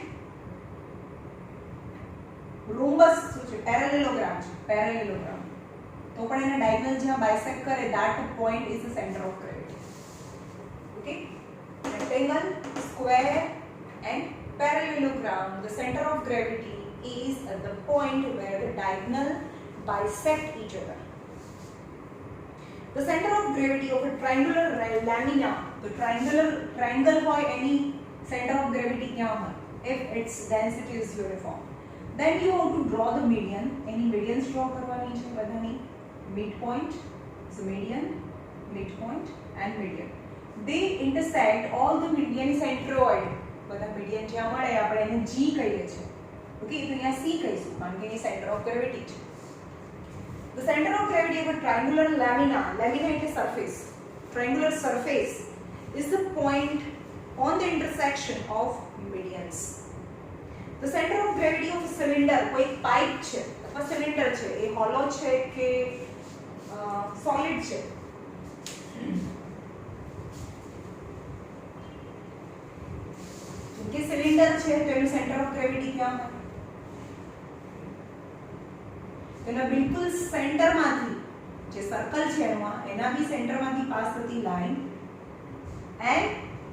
રોમ્બસ શું છે? પેરેલેલોગ્રામ છે, પેરેલેલોગ્રામ તો પણ એના ડાયગોનલ જ્યાં બાયસેક્ટ કરે that point is the center of gravity. Okay, rectangle, square and parallelogram, the center of gravity is at the point where the diagonal bisect each other. The center of gravity of a triangular lamina, the triangle hoy any center of gravity kya hoy if its density is uniform. Then you have to draw the median. Any medians draw karwani છે બધાની. Midpoint, so median, midpoint and median. They intersect all the median centroid. બધા median જ્યાં મળે આપણે એને G કહીએ છીએ. Okay, તો અહીંયા C કહીશું કારણ કે એ center of gravity છે. The center of gravity of a triangular lamina એટલે surface. Triangular surface is the point on the intersection of medians. The center of gravity of a cylinder, કોઈ pipe છે અથવા cylinder છે, એ hollow છે કે solid છે? કે સિલિન્ડર છે તો એનું સેન્ટર ઓફ ગ્રેવિટી ક્યાં હોય? એના બિલકુલ સેન્ટરમાંથી જે સર્કલ છે એના બી સેન્ટરમાંથી પાસ થતી line and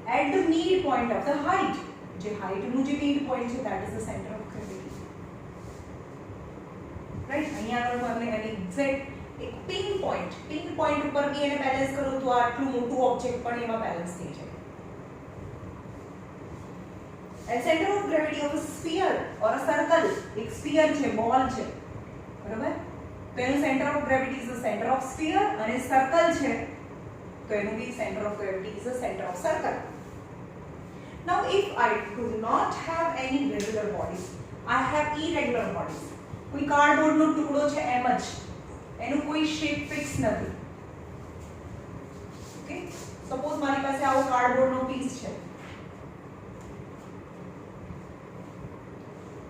at the mid point of the height, જે height નું જે mid point છે that is the center of gravity. Right, અહીંયા આગળ મને એની એક્ઝેક્ટ એક પિન પોઈન્ટ ઉપર બી એને બેલેન્સ કરું તો આટલું મોટું ઓબ્જેક્ટ પણ એમાં બેલેન્સ થઈ જાય. And center of gravity of a sphere or a circle, એક sphere છે, બોલ છે, બરાબર? તો એનું center of gravity is the center of sphere, અને circle છે તો એનું બી center of gravity is the center of circle. Now if I do not have any regular bodies, I have irregular bodies. કોઈ કાર્ડબોર્ડનો ટુકડો છે એમ જ, એનું કોઈ શેપ ફિક્સ નથી. ઓકે, સપોઝ મારી પાસે આવો કાર્ડબોર્ડનો પીસ છે,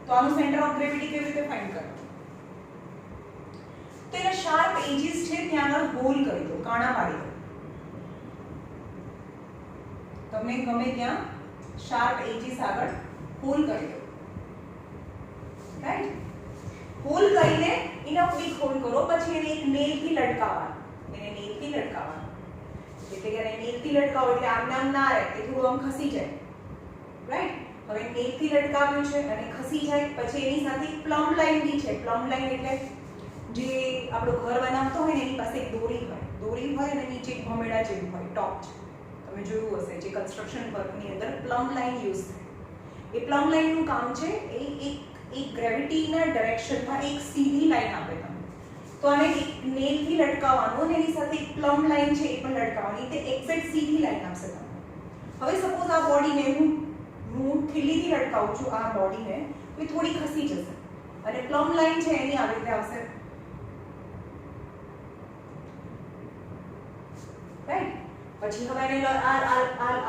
તો આનું સેન્ટર ઓફ ગ્રેવિટી કેવી રીતે ફાઇન્ડ કરવું? તો એના શાર્પ એજીસ છે ત્યાં આગળ હોલ કરી દો, કાણા પાડી દો. તમે ગમે ત્યાં શાર્પ એજીસ આગળ હોલ કરી દો. રાઈટ, હોલ કરીને ઇનફ વીક હોલ કરો, પછી એને એક નેલથી લટકાવવાનું. એટલે કે એને નેલથી લટકાવો એટલે આમ નામ ના રહે, એ થોડું આમ ખસી જાય. રાઈટ, હવે નેલથી લટકાવ્યું છે અને ખસી જાય, પછી એની સાથે પ્લમ લાઈન બી છે. પ્લમ લાઈન એટલે જે આપણો ઘર બનાવતો હોય ને એની પાસે એક દોરી હોય અને નીચે એક ભમેડા જેવું હોય, ટોપ છે. તમે જોયું હશે જે કન્સ્ટ્રક્શન વર્કની અંદર પ્લમ લાઈન યુઝ થાય. એ પ્લમ લાઈનનું કામ છે એક ગ્રેવિટીના ડાયરેક્શનમાં એક સીધી લાઈન આપે તમને. તો આને એક નેલથી લટકાવવાનું અને એની સાથે એક પ્લમ લાઈન છે એ પણ લટકાવવાની, તે એક્ઝેક્ટ સીધી લાઈન આપશે તમને. હવે સપોઝ આ બોડીને હું ખીલીથી લટકાવું છું, આ બોડીને, તો એ થોડી ખસી જશે અને પ્લમ લાઈન છે એની આવી રીતે આવશે. રાઈટ, પછી હવે એને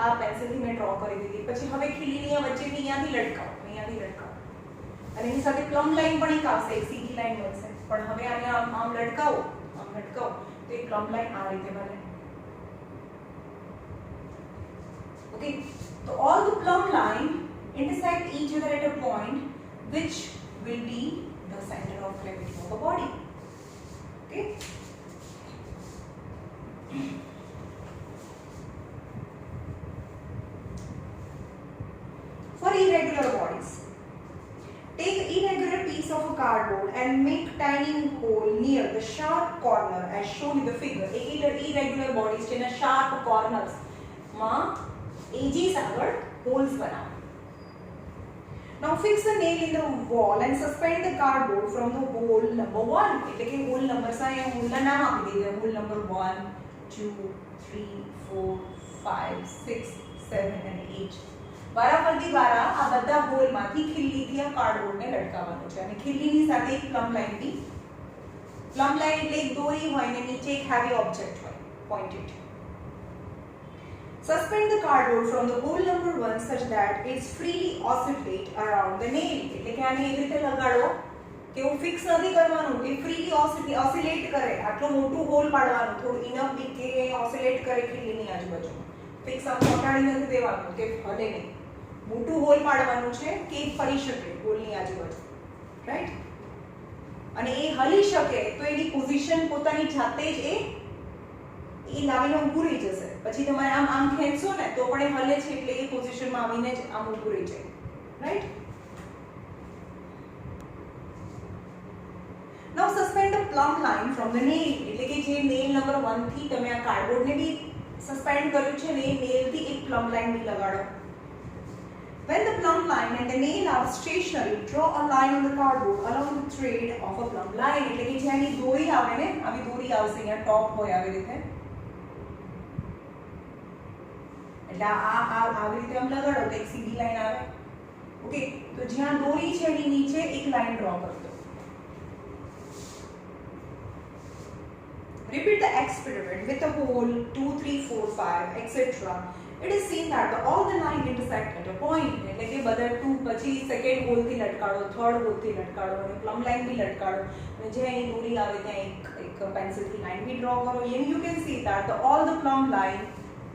આ પેન્સિલથી મેં ડ્રો કરી દીધી, પછી હવે ખીલીની વચ્ચેની અહીંયાથી લટકાવો અને એની સાથે પ્લમ લાઈન પણ એક આવશે, એક સીધી લાઈન બનશે. પણ હવે આને આમ લટકાવો તો એ પ્લમ લાઈન આ રીતે બને. Okay, so all the plumb line intersect each other at a point which will be the center of gravity of a body. Okay, for irregular bodies, take irregular piece of a cardboard and make tiny hole near the sharp corner as shown in the figure. Irregular bodies છે ને sharp corners માં edges આગળ holes બનાવો. Now fix the nail in the wall and suspend the cardboard from the hole number 1. એટલે કે hole number અહીંયા hole ના નામ આપી દીધા, hole number 1 2 3 4 5 6 7 and 8. વારાફરતી વારા આ બધા હોલમાંથી ખીલીથી આ કાર્ડબોર્ડને લટકાવવાનું છે અને ખીલીની સાથે એક પ્લમ લાઈન બી. પ્લમ લાઈન એટલે એક દોરી હોય ને નીચે એક હેવી ઓબ્જેક્ટ હોય pointed. Suspend the cardboard from the hole number 1 such that it freely oscillate around the nail. એટલે કે આને એવી રીતે લગાડો કે હું ફિક્સ નથી કરવાનું, એ ફ્રીલી ઓસિલેટ કરે. આટલો મોટું હોલ પાડવાનું, થોડું ઇનફ બી કે ઓસિલેટ કરે ખીલીની આજુબાજુ. ફિક્સ આમ ચોટાડી નથી દેવાનું કે હલે નહીં. મોટું હોલ પાડવાનું છે કે ફરી શકે હોલની આજુબાજુ. રાઈટ, અને એ હલી શકે તો એની પોઝિશન પોતાની જાતે જ એ લાવીને ઊભું રહી જશે. પછી તમારે આમ ખેંચશો ને તો પણ એ હલે છે એટલે એ પોઝિશનમાં આવીને જ આમ ઊભું રહી જાય. Right, now suspend the plum line from the nail. એટલે કે જે નેલ નંબર 1 થી તમે આ કાર્ડબોર્ડને બી સસ્પેન્ડ કર્યું છે ને એ નેલથી એક પ્લમ લાઈન બી લગાડો. When the plumb line and the nail are stationary, draw a line on the cardboard along the thread of a plumb line. એટલે કે જેની દોરી આવે ને, આવી દોરી આવશે, અહીંયા ટોપ હોય આવી રીતે, એટલે આવી રીતે આમ લગાડો તો એક સીધી લાઈન આવે. ઓકે, તો જ્યાં દોરી છે એની નીચે એક લાઈન ડ્રો કરી દો. Repeat the experiment with the hole 2 3 4 5 etc. It is seen that all the lines intersect at a point. એટલે કે બધા 2 પછી સેકન્ડ હોલ થી લટકાડો, થર્ડ હોલ થી લટકાડો અને પ્લમ લાઈન બી લટકાડો અને જે એની દોરી આવે ત્યાં એક પેન્સિલ થી લાઈન બી ડ્રો કરો. And you can see that all the plumb line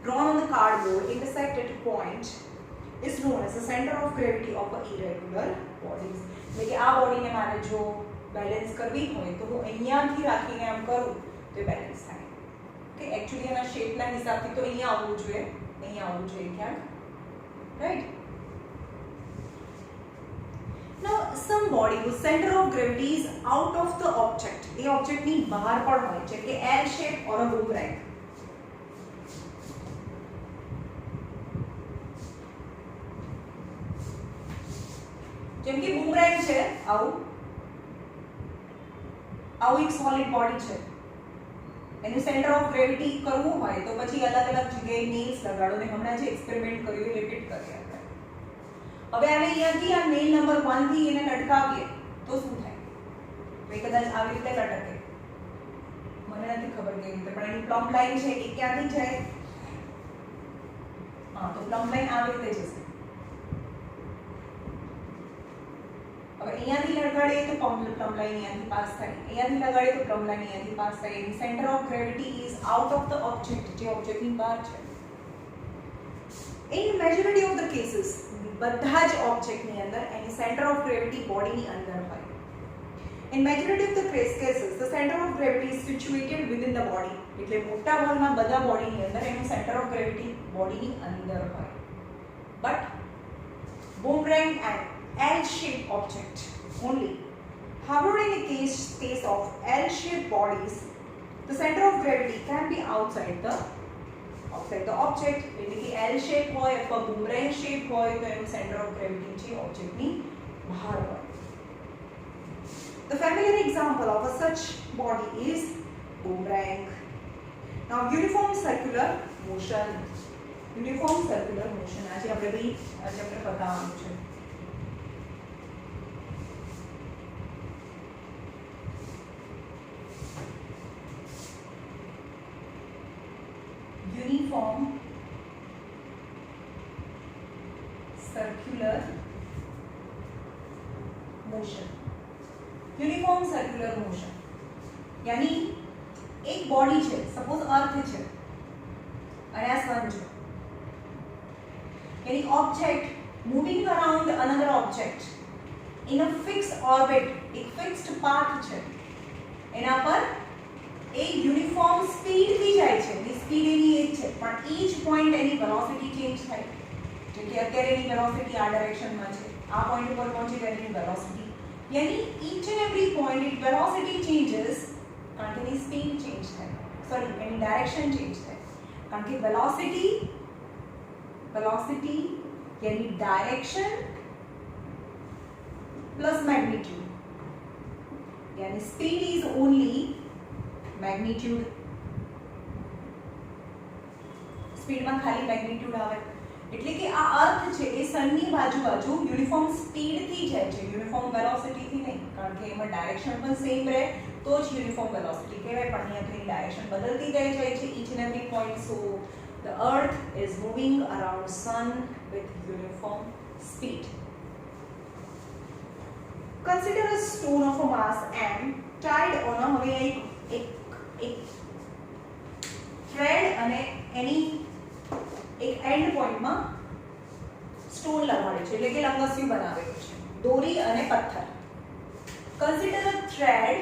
drawn on the cardboard intersect at a point is known as the center of gravity of the irregular bodies. એટલે કે આ બોડીને મારે જો balance કરવી હોય તો હું અહીંયાથી રાખીને આમ કરું તો બેલેન્સ થાય. કે એકચ્યુઅલી એના શેપના હિસાબથી તો અહીંયા આવવું જોઈએ, અહીંયા આવવું જોઈએ ક્યાંક, right. Now some body whose center of gravity is out of the object, A object ની બહાર પણ હોય છે કે L shape or a boomerang. જેમ કે boomerang છે, આવું એક સોલિડ બોડી છે, એનું સેન્ટર ઓફ ગ્રેવિટી કરવું હોય તો પછી અલગ અલગ જગ્યાએ નેલ્સ લગાડો ને હમણાં જે એક્સપેરિમેન્ટ કર્યું એ રિપીટ કરીએ આપણે. હવે આને અહીંયાથી આ નેલ નંબર 1 થી એને લટકાવીએ તો શું થાય? તો એ કદાચ આવી રીતે લટકે, મને નથી ખબર કેવી રીતે, પણ એની પ્લમ્બ લાઈન છે એ ક્યાંથી જાય? હા, તો પ્લમ્બ લાઈન આવી રીતે જશે. હવે અહીંયાથી લગાડીએ તો પ્લમ્બ લાઈન અહીંયાથી પાસ થાય, અહીંયાથી લગાડીએ તો પ્લમ્બ લાઈન અહીંયાથી પાસ થાય. એની centre of gravity is out of the object, જે ઓબ્જેક્ટની બહાર છે. In majority of the cases, બધા જ ઓબ્જેક્ટની અંદર એની સેન્ટર ઓફ ગ્રેવિટી બોડીની અંદર હોય. In majority of the cases, the center of gravity is situated within the body. એટલે મોટા ભાગના બધા બોડીની અંદર એનું સેન્ટર ઓફ ગ્રેવિટી બોડીની અંદર હોય. But boomerang and L-shaped object only. However, in the case of L-shaped bodies, the center of gravity can be outside the object. એટલે કે L shape હોય અથવા boomerang shape હોય તો એનું center of gravity છે ઓબ્જેક્ટની બહાર હોય. The familiar example of a such body is boomerang. Now uniform circular motion. Uniform circular motion આજે આપણે બતાવવાનું છે. Uniform circular motion. Uniform circular motion यानी एक बॉडी છે, સપોઝ અર્થ છે અને આ સન છે, यानी object moving around another object in a fixed orbit, एक फिक्स्ड पाथ છે, એના પર એ યુનિફોર્મ સ્પીડ થી જાય છે. એની સ્પીડ એની એ જ છે, પણ ઈચ પોઈન્ટ એની વેલોસિટી ચેન્જ થાય. જેમ કે અત્યારે એની વેલોસિટી આ ડાયરેક્શનમાં છે, આ પોઈન્ટ ઉપર પહોંચી ગઈ એની વેલોસિટી, यानी each and every point its velocity changes કારણ કે એની સ્પીડ ચેન્જ થાય, સોરી એની ડાયરેક્શન ચેન્જ થાય. કારણ કે વેલોસિટી यानी डायरेक्शन प्लस मैग्नीट्यूड, यानी speed is only magnitude. Speed में खाली मैग्नीट्यूड આવે એટલે કે આ અર્થ છે એ સનની બાજુ યુનિફોર્મ સ્પીડ થી જાય છે, યુનિફોર્મ વેલોસિટી થી નહીં. કારણ કે એમાં ડાયરેક્શન પણ સેમ રહે તો જ યુનિફોર્મ વેલોસિટી કહેવાય, પણ અહીંયા તો એની ડાયરેક્શન બદલતી જાય છે each and every point. So the earth is moving around sun with uniform speed. Consider a stone of a mass m tied on a, હવે એક થ્રેડ અને એની એક એન્ડ પોઈન્ટમાં સ્ટોન લગાડે છે, એટલે કે લંગસ્યુ બનાવેલું છે, દોરી અને પથ્થર. Consider a thread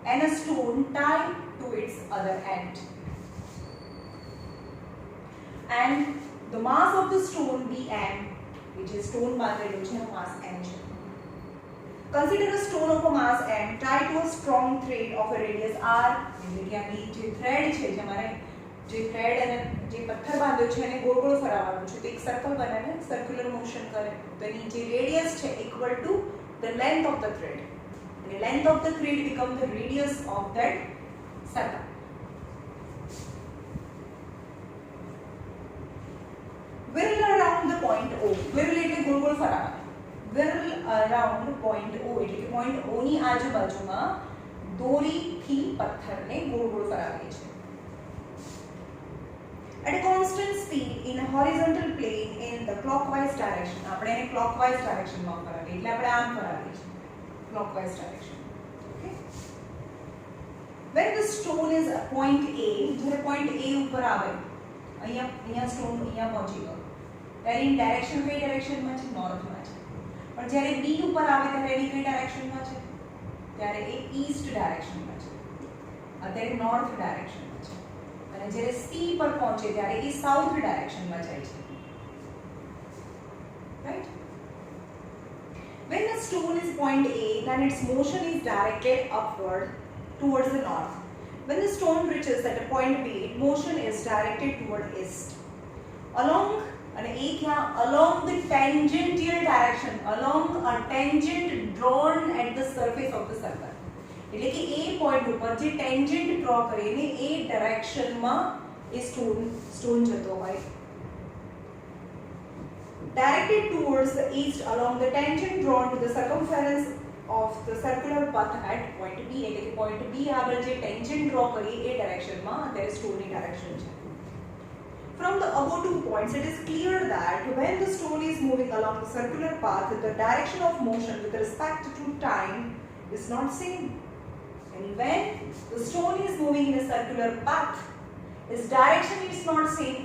and a stone tied to its other end, and the mass of the stone be m, which is stone બાંધેલું છે, mass m છે. Consider a stone of a mass m tied to a strong thread of a radius r, એટલે કે આની જે thread છે, જે thread અને જે પથ્થર બાંધ્યો છે એને ગોળ ગોળ ફરાવવાનું છે, તો એક સર્કલ બને ને, સર્ક્યુલર મોશન કરે. તો એની જે રેડિયસ છે equal to the length of the thread, અને length of the thread become the radius of that circle. Whirl around the point O. Whirl એટલે ગોળ ગોળ ફરાવવાનું. Whirl around point O એટલે કે પોઈન્ટ O ની આજુબાજુમાં દોરીથી પથ્થરને ગોળ ગોળ ફરાવીએ છીએ. At a constant speed in a horizontal plane in the clockwise direction. આપણે એને clockwise direction માં ફરાવીએ, એટલે આપણે આમ ફરાવીએ છીએ, clockwise direction. Okay. When the stone is at point A, જ્યારે point A ઉપર આવે, અહીંયા સ્ટોન અહીંયા પહોંચી ગયો, ત્યારે એની ડાયરેક્શન કઈ ડાયરેક્શનમાં છે? નોર્થમાં છે. પણ જ્યારે B ઉપર આવે ત્યારે એની કઈ ડાયરેક્શનમાં છે? ત્યારે એ ઈસ્ટ ડાયરેક્શનમાં છે, અત્યારે નોર્થ ડાયરેક્શનમાં છે. અને અને જ્યારે C પર પહોંચે ત્યારે એ સાઉથ ડાયરેક્શનમાં જાય છે. Right? When a stone is point A, then its motion is directed upward towards the north. When the stone reaches at a point B, its motion is directed toward east. Along and A kya along the tangential direction, along a tangent drawn at the surface of the circle. એટલે કે A point ઉપર જે tangent draw કરીને A direction માં એ stone જતો હોય. Directed towards the east along the tangent drawn to the circumference of the circular path at point B. એટલે કે point B આગળ જે tangent draw કરી એ direction માં અત્યારે stone ની direction છે. From the above 2 points, it is clear that when the stone is moving along the circular path, the direction of motion with respect to time is not same. And when the stone is moving in a circular path, its direction is not same.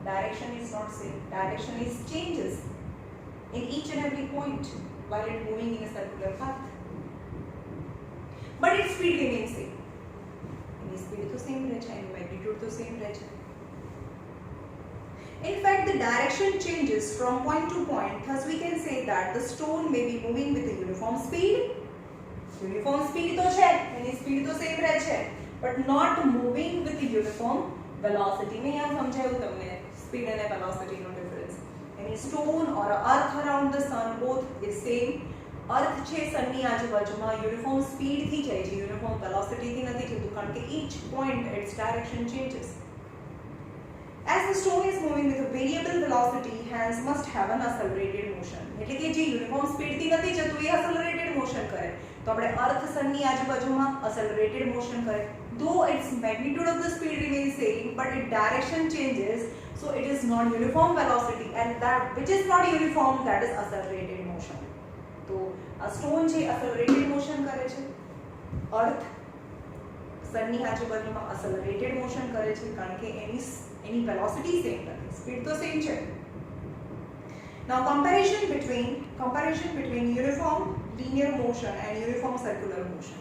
Direction is not same. Direction is changes in each and every point while it moving in a circular path. But its speed remains same. Any speed તો same રહે છે, એની magnitude તો same રહે છે. In fact, the direction changes from point to point. Thus, we can say that the stone may be moving with a uniform speed. Uniform speed तो है, यानी speed तो same रहे है, but not moving with a uniform velocity. मैं यहाँ समझाऊँ तुमने speed and velocity no difference. Any stone or earth around the sun both is same. Earth છે sunની આજુબાજુમાં uniform speed થી જાય છે, uniform velocity થી નથી જતું, કારણ કે each point its direction changes. As the stone is moving with a variable velocity, hence must have an accelerated motion. એટલે કે જે યુનિફોર્મ સ્પીડ થી નથી જતું એ accelerated motion કરે. તો આપણે અર્થ સનની આજુબાજુમાં accelerated motion કરે. Though its magnitude of the speed remains same, but its direction changes, so it is not uniform velocity, and that which is not uniform, that is accelerated motion. તો આ stone છે accelerated motion કરે છે. અર્થ સનની આજુબાજુમાં accelerated motion કરે છે, કારણ કે any velocity same નથી, speed તો same છે. Now comparison between uniform linear motion and uniform circular motion.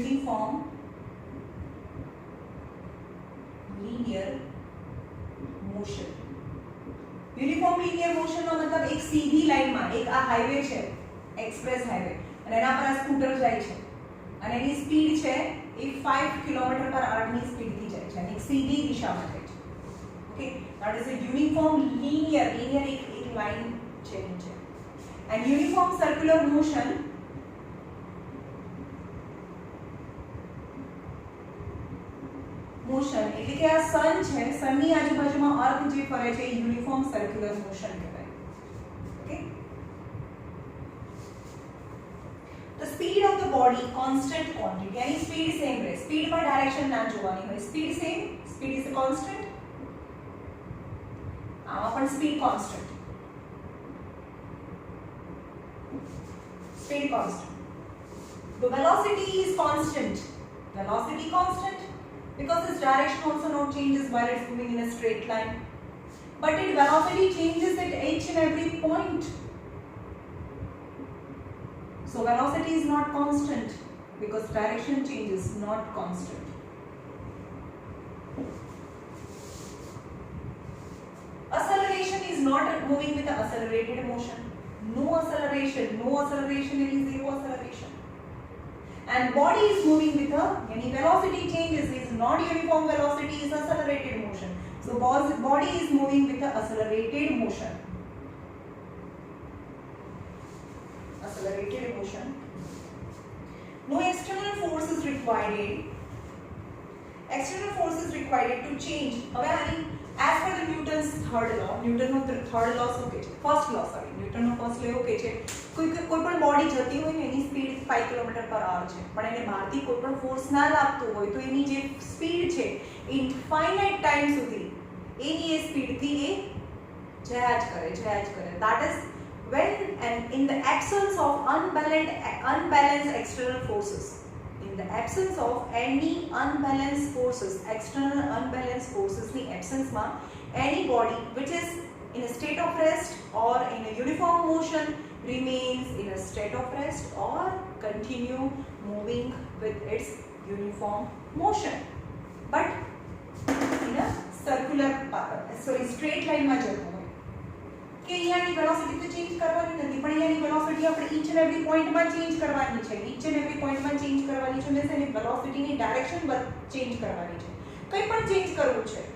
Uniform linear motion. Uniform linear motion નો મતલબ એક સીધી લાઈનમાં એક આ હાઈવે છે, એક્સપ્રેસ હાઈવે, અને એના પર આ સ્કૂટર જાય છે અને એની સ્પીડ છે એ 5 km/h ની સ્પીડ થી જાય છે અને એક સીધી દિશામાં જાય છે. Okay, that is a uniform linear એક લાઈન છે નીચે. એન્ડ યુનિફોર્મ સર્ક્યુલર મોશન એટલે કે આ સન છે, સનની આજુબાજુમાં અર્થ જે ફરે છે એ યુનિફોર્મ સર્ક્યુલર મોશન કહેવાય. Okay, the speed of the body constant quantity, यानी speed same રહે, speed માં ડાયરેક્શન ના જોવાની હોય, speed same, speed is a constant, આમાં પણ speed constant, speed constant. The velocity is constant, velocity constant, because its direction also not changes while it's moving in a straight line, but its velocity changes at each and every point. So velocity is not constant because direction changes, not constant. Acceleration is not moving with the accelerated motion. No acceleration means zero acceleration. And body is moving with any velocity changes, is not uniform velocity, is accelerated motion. So body is moving with the accelerated motion. Accelerated motion. No external force is required. External force is required to change. As per the Newton's third law, Newton's third law શું કહે છે? First law, sorry. Newton's first law એવું કહે છે કોઈ પણ body જતી હોય ને એની સ્પીડ 5 km/h છે, પણ એને બહારથી કોઈ પણ ફોર્સ ના લાગતો હોય તો એની જે સ્પીડ છે ઇનફાઇનાઇટ ટાઈમ સુધી એની એ સ્પીડથી એ જયા જ કરે. That is when and in the absence of unbalanced external forces. In in the absence of any unbalanced forces, external unbalanced forces ની absence માં any body which is in a state of rest or in a uniform motion remains in a state of rest or continue moving with its uniform motion, but in a circular straight line માં જતું હોય કે અહીંયાની velocity તો change કરવાની નથી, પણ અહીંયાની velocity આપણે inch and every પોઈન્ટમાં change કરવાની છે. ઈચ એન્ડ એવરી પોઈન્ટમાં ચેન્જ કરવાની છે મીન્સ એની વેલોસિટીની ડાયરેક્શન ચેન્જ કરવાની છે. કંઈ પણ ચેન્જ કરવું છે,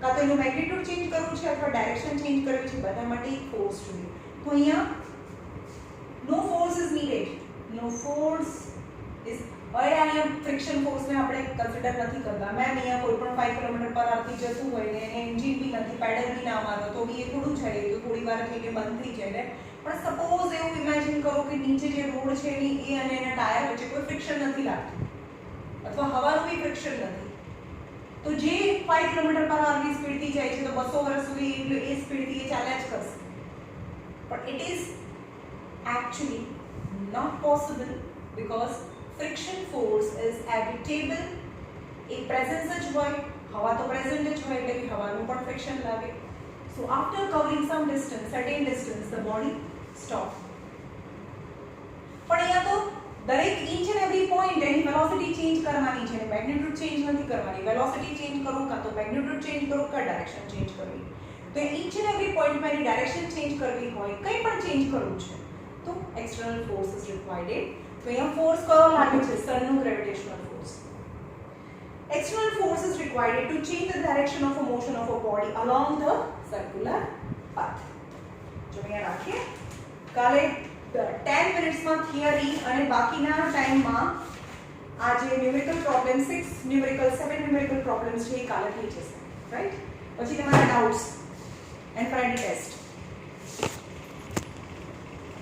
કાં તો એનું મેગ્નિટ્યુડ ચેન્જ કરવું છે અથવા ડાયરેક્શન ચેન્જ કરવી છે, બધા માટે એક ફોર્સ જોઈએ. તો અહીંયા no force is needed, no force is. હવે અહીંયા ફ્રિક્શન ફોર્સને આપણે કન્સિડર નથી કરતા. મેમ અહીંયા કોઈ પણ 5 કિલોમીટર પર આવતી જતું હોય ને એને એન્જિન બી નથી, પેડલ બી ના મારો તો બી એ થોડું છે, તો થોડી વાર થઈને બંધ થઈ જાય ને. પણ સપોઝ એવું ઇમેજિન કરો કે નીચે જે રોડ છે એની એ અને એના ટાયર વચ્ચે કોઈ ફ્રિક્શન નથી લાગતું અથવા હવાનું બી ફ્રિક્શન નથી, તો જે 5 કિલોમીટર પર આવની સ્પીડથી જાય છે તો 200 વર્ષ સુધી એ સ્પીડથી એ ચાલ્યા જ કરશે. પણ it is actually not possible because friction force is habitable. A presence જ હોય, હવા તો પ્રેઝન્ટ જ હોય એટલે કે હવાનું પણ ફ્રિક્શન લાગે. So after covering some distance, certain distance, the body stop. પણ અહીંયા તો દરેક inch and every point any velocity change કરવાની છે, મેગ્નિટ્યુડ ચેન્જ નથી કરવાની. વેલોસિટી ચેન્જ કરું કાં તો મેગ્નિટ્યુડ ચેન્જ કરું કાં ડાયરેક્શન ચેન્જ કરવી. તો ઈચ એન્ડ એવરી પોઈન્ટમાં એની ડાયરેક્શન ચેન્જ કરવી હોય, કંઈ પણ ચેન્જ કરવું છે તો એક્સટર્નલ ફોર્સ ઇઝ રિક્વાયર્ડ. તો અહીંયા ફોર્સ કયો લાગે છે? સનનું gravitational force. External force is required to change the direction of a motion of a body along the circular path. જો અહીંયા રાખીએ, કાલે 10 મિનિટ્સમાં થિયરી અને બાકીના ટાઈમમાં આ જે numerical problem 6 numerical 7 numerical problems છે એ કાલે થઈ જશે, રાઈટ? પછી તમારા ડાઉટ્સ એન્ડ ફ્રાઇડે ટેસ્ટ.